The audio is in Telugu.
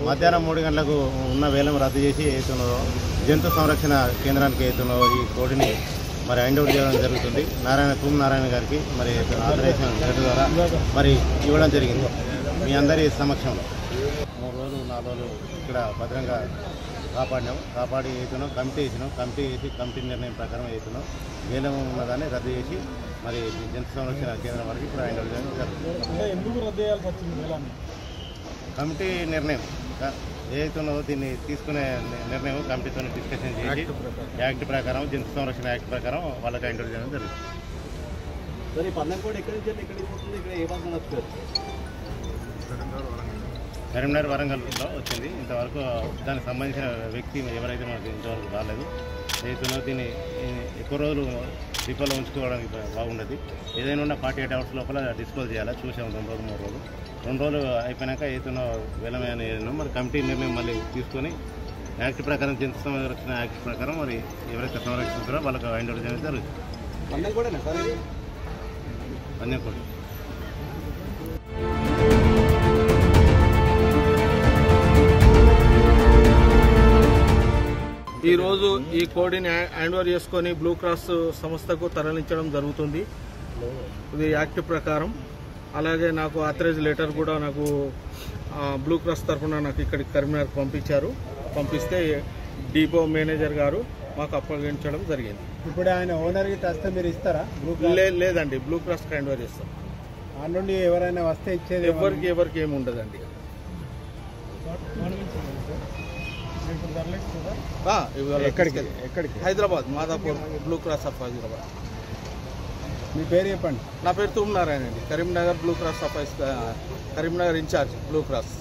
మధ్యాహ్నం 3 గంటలకు ఉన్న వేలం రద్దు చేసి ఏతున్నారో జంతు సంరక్షణ కేంద్రానికి ఏతున్నారో ఈ కోడిని మరి హ్యాండ్ ఓవర్ చేయడం జరుగుతుంది. నారాయణ గారికి మరి ఆథరైజేషన్ లెటర్ ద్వారా మరి ఇవ్వడం జరిగింది. మీ అందరి సమక్షంలో 3 రోజులు 4 రోజులు ఇక్కడ భద్రంగా కాపాడి వేస్తున్నాం. కమిటీ వేసి కమిటీ నిర్ణయం ప్రకారం వేస్తున్నాం. వేలం ఉన్నదాన్ని రద్దు చేసి మరి జంతు సంరక్షణ కేంద్రం వరకు ఇప్పుడు హ్యాండ్ ఓవర్ చేయడం జరుగుతుంది. కమిటీ నిర్ణయం ఏదైతున్నదో దీన్ని తీసుకునే నిర్ణయం కమిటీతో డిస్కషన్ చేసి యాక్ట్ ప్రకారం జంతు సంరక్షణ యాక్ట్ ప్రకారం వాళ్ళకి హ్యాండ్ ఓవర్ చేయడం జరుగుతుంది. కరీంనగర్ వరంగల్లో వచ్చింది. ఇంతవరకు దానికి సంబంధించిన వ్యక్తి ఎవరైతే మనకు ఇంతవరకు రాలేదు. ఏదైతున్నదో దీన్ని ఎక్కువ రోజులు డిపోలో ఉంచుకోవడానికి బాగుండదు. ఏదైనా ఉన్న 48 hours లోపల డిస్పోజ్ చేయాలి. చూసాము 2 రోజులు 3 రోజులు 2 రోజులు అయిపోయినాక ఏదైతున్న వేలమైన మరి కమిటీ నిర్ణయం మళ్ళీ తీసుకొని యాక్ట్ ప్రకారం జంతు సంరక్షణ యాక్ట్ ప్రకారం మరి ఎవరైతే సంరక్షిస్తారో వాళ్ళకి హ్యాండ్ ఓవర్ చేయడం జరుగుతుంది. పందెం కూడా ఈరోజు ఈ కోడిని హ్యాండ్ ఓవర్ చేసుకొని బ్లూ క్రాస్ సంస్థకు తరలించడం జరుగుతుంది. ఇది యాక్ట్ ప్రకారం. అలాగే నాకు ఆథరైజ్ లెటర్ కూడా నాకు బ్లూ క్రాస్ తరఫున నాకు ఇక్కడికి కరీంనగర్ పంపిస్తే డిపో మేనేజర్ గారు మాకు అప్పగించడం జరిగింది. ఇప్పుడు ఆయన ఓనర్కి తెస్తే మీరు ఇస్తారా? లేదండి, బ్లూ క్రాస్ హ్యాండ్ ఓవర్ చేస్తాం. ఆ నుండి ఎవరైనా వస్తే ఇచ్చేది ఎవరికి ఏమి ఉండదండి. ఎక్కడికి? Hyderabad, Madapur blue cross of Hyderabad. మీ పేరు చెప్పండి. నా పేరు తుమ్ నారాయణ అండి. Karimnagar blue cross of Karimnagar incharge blue cross.